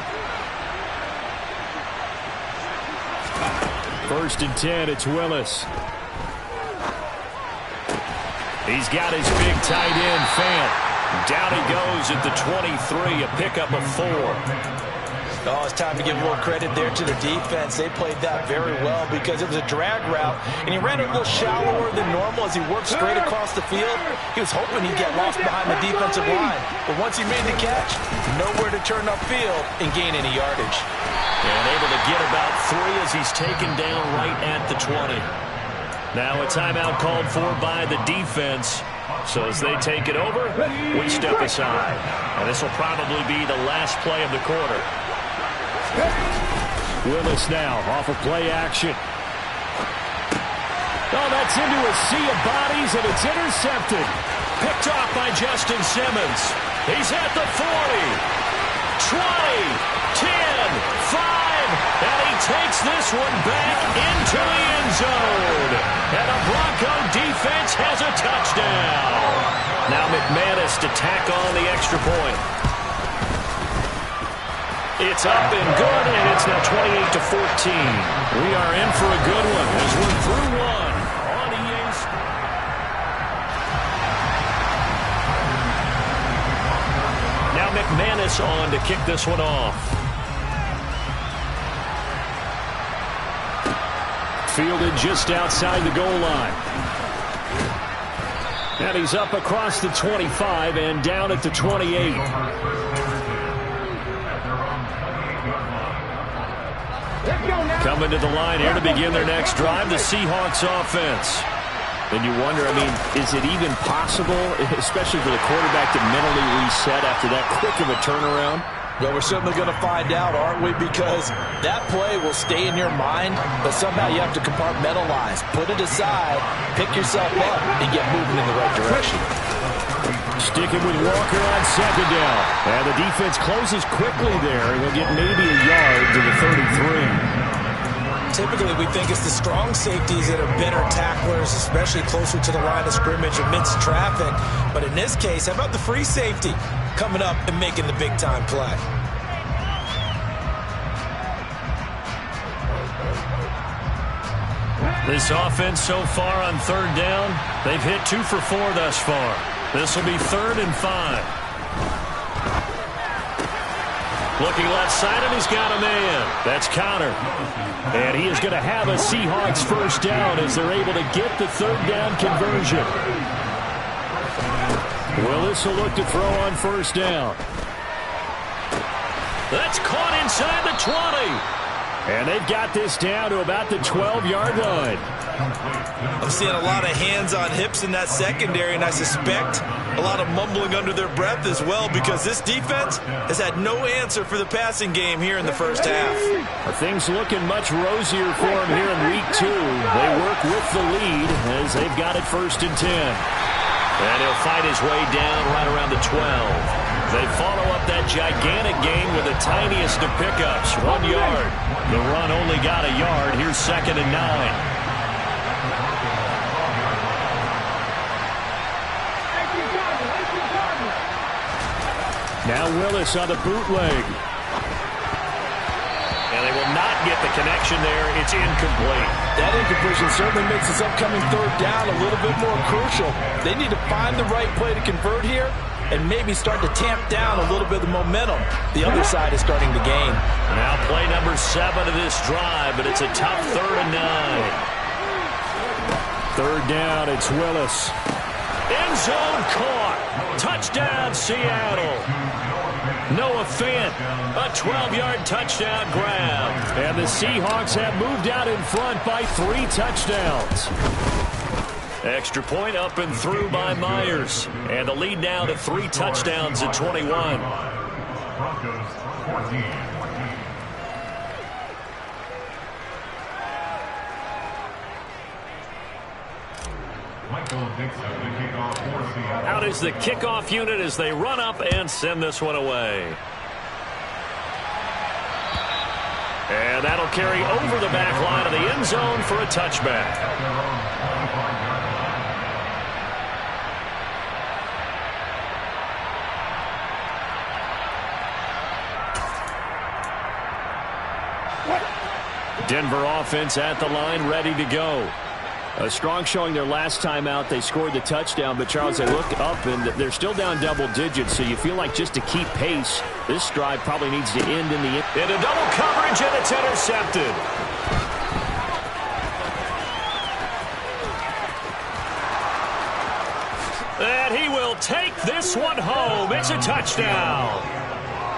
1st and 10, it's Willis. He's got his big tight end, Fant. Down he goes at the 23, a pickup of 4. Oh, it's time to give a little credit there to the defense. They played that very well because it was a drag route, and he ran it a little shallower than normal as he worked straight across the field. He was hoping he'd get lost behind the defensive line, but once he made the catch, nowhere to turn upfield and gain any yardage. And able to get about 3 as he's taken down right at the 20. Now a timeout called for by the defense. So as they take it over, we step aside. And this will probably be the last play of the quarter. Willis now off of play action. Oh, that's into a sea of bodies, and it's intercepted. Picked off by Justin Simmons. He's at the 40, 20, 10, 5, and he takes this one back into the end zone. And the Bronco defense has a touchdown. Now McManus to tack on the extra point. It's up and good, and it's now 28-14. We are in for a good one as we're through one on EA Sports. Now McManus on to kick this one off. Fielded just outside the goal line. And he's up across the 25 and down at the 28. Coming to the line here to begin their next drive, the Seahawks offense. And you wonder, I mean, is it even possible, especially for the quarterback, to mentally reset after that quick of a turnaround? Well, we're certainly going to find out, aren't we? Because that play will stay in your mind, but somehow you have to compartmentalize. Put it aside, pick yourself up, and get moving in the right direction. Sticking with Walker on second down. And the defense closes quickly there. He'll get maybe a yard to the 33. Typically, we think it's the strong safeties that are better tacklers, especially closer to the line of scrimmage amidst traffic. But in this case, how about the free safety coming up and making the big-time play? This offense so far on 3rd down, they've hit 2 for 4 thus far. This will be 3rd and 5. Looking left side, and he's got a man. That's Connor. And he is going to have a Seahawks first down as they're able to get the 3rd down conversion. Willis will look to throw on first down. That's caught inside the 20. And they've got this down to about the 12-yard line. I'm seeing a lot of hands on hips in that secondary, and I suspect a lot of mumbling under their breath as well, because this defense has had no answer for the passing game here in the first half. Things looking much rosier for them here in week 2. They work with the lead as they've got it 1st and 10. And he'll fight his way down right around the 12. They follow up that gigantic gain with the tiniest of pickups, 1 yard. The run only got a yard. Here's 2nd and 9. Now Willis on the bootleg. And they will not get the connection there. It's incomplete. That incompletion certainly makes this upcoming 3rd down a little bit more crucial. They need to find the right play to convert here and maybe start to tamp down a little bit of the momentum. The other side is starting to gain. Now play number 7 of this drive, but it's a tough 3rd and 9. 3rd down, it's Willis. End zone caught. Touchdown, Seattle. Noah Fant, a 12-yard touchdown grab. And the Seahawks have moved out in front by 3 touchdowns. Extra point up and through by Myers. And the lead now to 3 touchdowns at 21. Broncos 14. Out is the kickoff unit as they run up and send this one away. And that'll carry over the back line of the end zone for a touchback. Denver offense at the line, ready to go. A strong showing their last time out. They scored the touchdown, but Charles, they look up and they're still down double digits, so you feel like just to keep pace, this drive probably needs to end in the end. Into double coverage, and it's intercepted. And he will take this one home. It's a touchdown.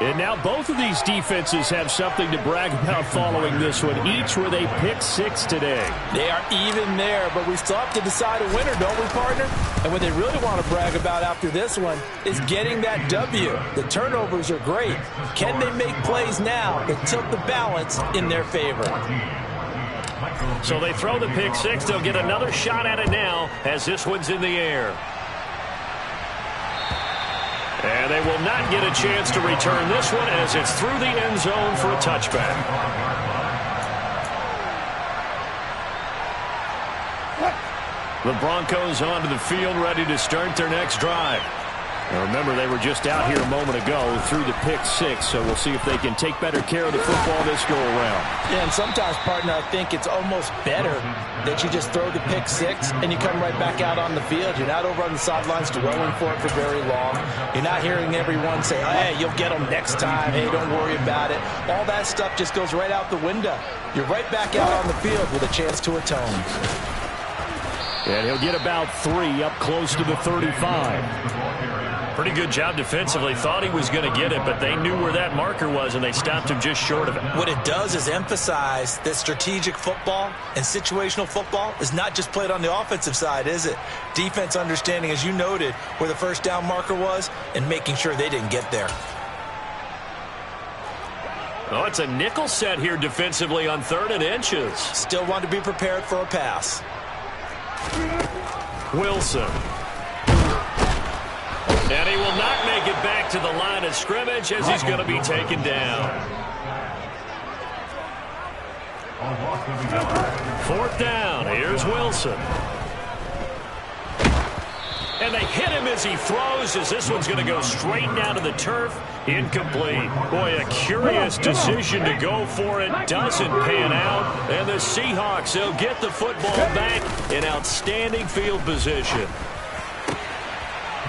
And now both of these defenses have something to brag about following this one, each with a pick 6 today. They are even there, but we still have to decide a winner, don't we, partner? And what they really want to brag about after this one is getting that W. The turnovers are great. Can they make plays now that tilt the balance in their favor? So they throw the pick 6. They'll get another shot at it now as this one's in the air. And they will not get a chance to return this one as it's through the end zone for a touchback. The Broncos onto the field, ready to start their next drive. Now remember, they were just out here a moment ago through the pick 6, so we'll see if they can take better care of the football this go-around. Yeah, and sometimes, partner, I think it's almost better that you just throw the pick 6 and you come right back out on the field. You're not over on the sidelines dwelling for it for very long. You're not hearing everyone say, hey, you'll get them next time. Hey, don't worry about it. All that stuff just goes right out the window. You're right back out on the field with a chance to atone. And he'll get about 3 up close to the 35. Pretty good job defensively. Thought he was going to get it, but they knew where that marker was, and they stopped him just short of it. What it does is emphasize that strategic football and situational football is not just played on the offensive side, is it? Defense understanding, as you noted, where the first down marker was and making sure they didn't get there. Oh, it's a nickel set here defensively on 3rd and inches. Still want to be prepared for a pass. Wilson. And he will not make it back to the line of scrimmage as he's going to be taken down. 4th down. Here's Wilson. And they hit him as he throws, as this one's going to go straight down to the turf. Incomplete. Boy, a curious decision to go for it. Doesn't pan out. And the Seahawks, they'll get the football back in outstanding field position.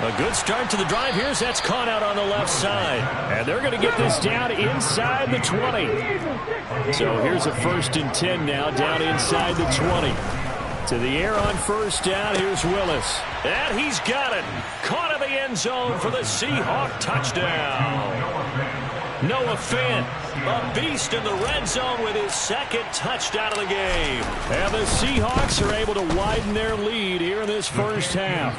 A good start to the drive. Here's that's caught out on the left side. And they're going to get this down inside the 20. So here's a 1st and 10 now down inside the 20. To the air on 1st down. Here's Willis. And he's got it. Caught in the end zone for the Seahawk touchdown. Noah Fant, a beast in the red zone with his 2nd touchdown of the game. And the Seahawks are able to widen their lead here in this first half.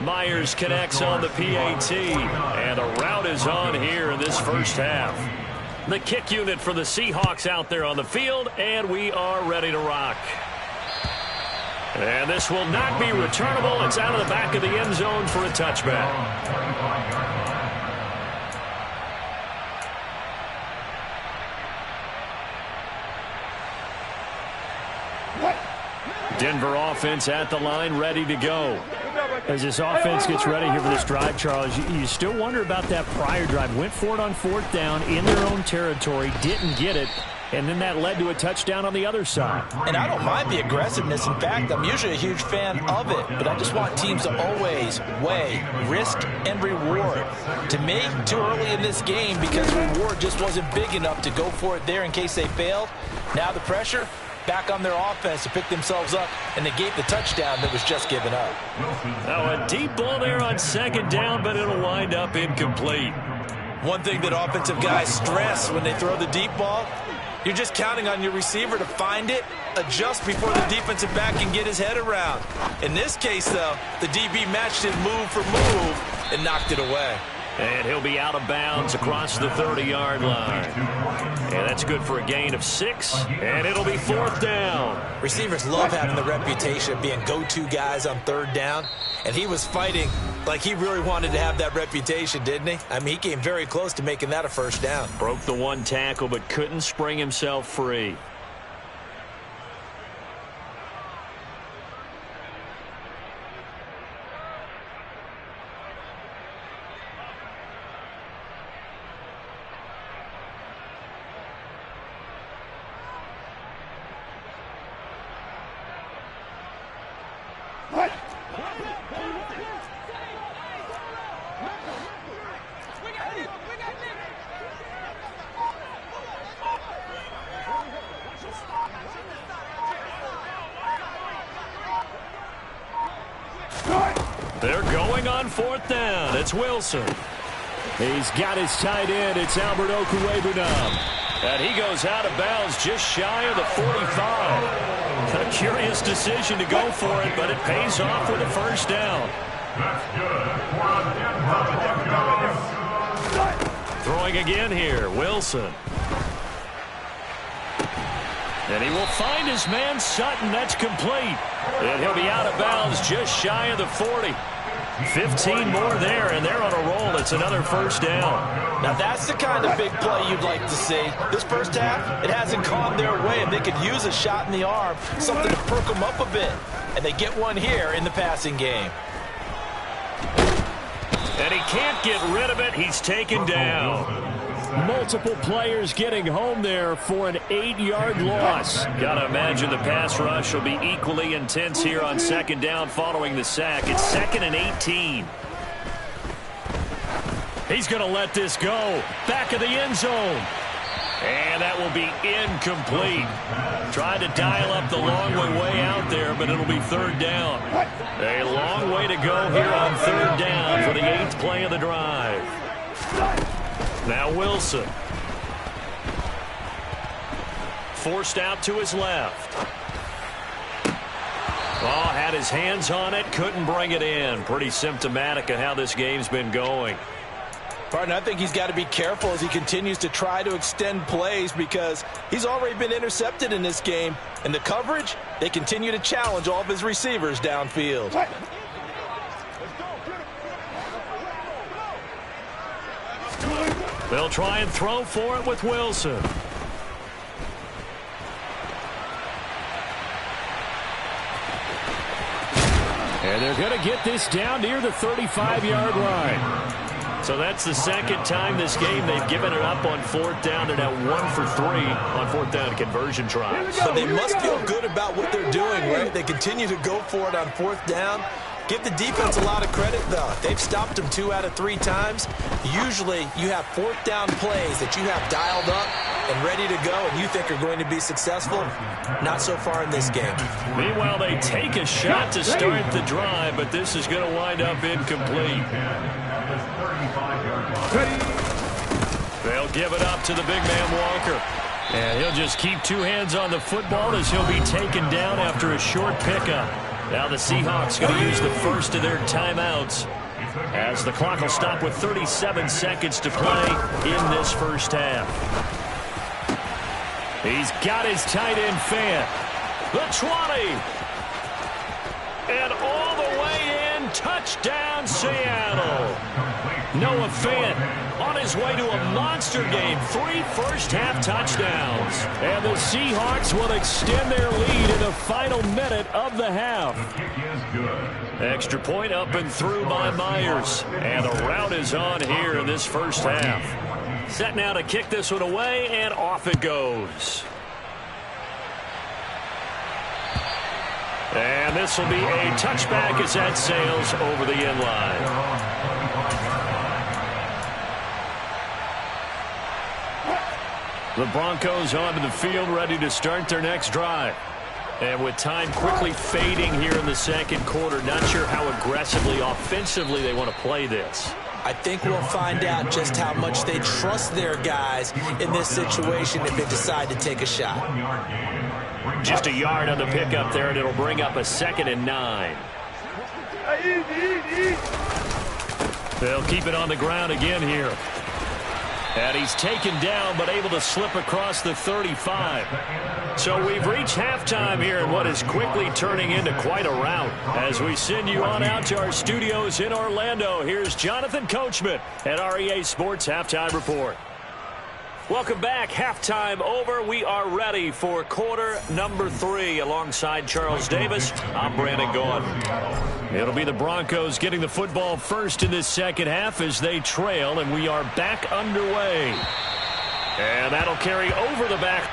Myers connects on the PAT, and a rout is on here in this first half. The kick unit for the Seahawks out there on the field, and we are ready to rock. And this will not be returnable. It's out of the back of the end zone for a touchback. Denver offense at the line, ready to go. As this offense gets ready here for this drive, Charles, you still wonder about that prior drive. Went for it on 4th down in their own territory, didn't get it, and then that led to a touchdown on the other side. And I don't mind the aggressiveness. In fact, I'm usually a huge fan of it, but I just want teams to always weigh risk and reward. To me, too early in this game because the reward just wasn't big enough to go for it there in case they failed. Now the pressure back on their offense to pick themselves up and negate the touchdown that was just given up. Now a deep ball there on 2nd down, but it'll wind up incomplete. One thing that offensive guys stress when they throw the deep ball, you're just counting on your receiver to find it, adjust before the defensive back can get his head around. In this case, though, the DB matched it move for move and knocked it away. And he'll be out of bounds across the 30-yard line. And that's good for a gain of 6, and it'll be 4th down. Receivers love having the reputation of being go-to guys on 3rd down, and he was fighting like he really wanted to have that reputation, didn't he? I mean, he came very close to making that a 1st down. Broke the 1 tackle, but couldn't spring himself free. They're going on 4th down. It's Wilson. He's got his tight end. It's Albert Okwuegbunam. And he goes out of bounds just shy of the 45. A curious decision to go for it, but it pays off with a 1st down. That's good. Throwing again here, Wilson. And he will find his man Sutton. That's complete. And he'll be out of bounds just shy of the 40. 15 more there, and they're on a roll. It's another 1st down. Now, that's the kind of big play you'd like to see. This first half, it hasn't gone their way, and they could use a shot in the arm, something to perk them up a bit. And they get one here in the passing game. And he can't get rid of it. He's taken down. Multiple players getting home there for an 8-yard loss. Got to imagine the pass rush will be equally intense here on 2nd down following the sack. It's 2nd and 18. He's going to let this go. Back of the end zone. And that will be incomplete. Tried to dial up the long way out there, but it'll be 3rd down. A long way to go here on 3rd down for the 8th play of the drive. Now Wilson. Forced out to his left. Oh, had his hands on it, couldn't bring it in. Pretty symptomatic of how this game's been going. Partner, I think he's got to be careful as he continues to try to extend plays because he's already been intercepted in this game. And the coverage, they continue to challenge all of his receivers downfield. They'll try and throw for it with Wilson. And they're going to get this down near the 35-yard line. So that's the 2nd time this game they've given it up on 4th down. They're now 1 for 3 on 4th down conversion tries. But they must feel good about what they're doing, right? They continue to go for it on 4th down. Give the defense a lot of credit, though. They've stopped them 2 out of 3 times. Usually, you have 4th down plays that you have dialed up and ready to go and you think are going to be successful. Not so far in this game. Meanwhile, they take a shot to start the drive, but this is going to wind up incomplete. They'll give it up to the big man Walker. And he'll just keep 2 hands on the football as he'll be taken down after a short pickup. Now the Seahawks going to use the first of their timeouts as the clock will stop with 37 seconds to play in this first half. He's got his tight end Fant. The 20. And all the way in. Touchdown, Seattle. Noah Fant on his way to a monster game. 3 first-half touchdowns. And the Seahawks will extend their lead in the final minute of the half. The kick is good. Extra point up and through by Myers. And the route is on here in this first half. Set now to kick this one away, and off it goes. And this will be a touchback as that sails over the end line. The Broncos onto the field, ready to start their next drive. And with time quickly fading here in the second quarter, not sure how aggressively, offensively they want to play this. I think we'll find out just how much they trust their guys in this situation if they decide to take a shot. Just a yard on the pickup there, and it'll bring up a 2nd and 9. They'll keep it on the ground again here. And he's taken down, but able to slip across the 35. So we've reached halftime here in what is quickly turning into quite a rout. As we send you on out to our studios in Orlando, here's Jonathan Coachman at REA Sports Halftime Report. Welcome back. Halftime over. We are ready for quarter number 3. Alongside Charles Davis, I'm Brandon Gaudin. It'll be the Broncos getting the football first in this second half as they trail, and we are back underway. And that'll carry over the back.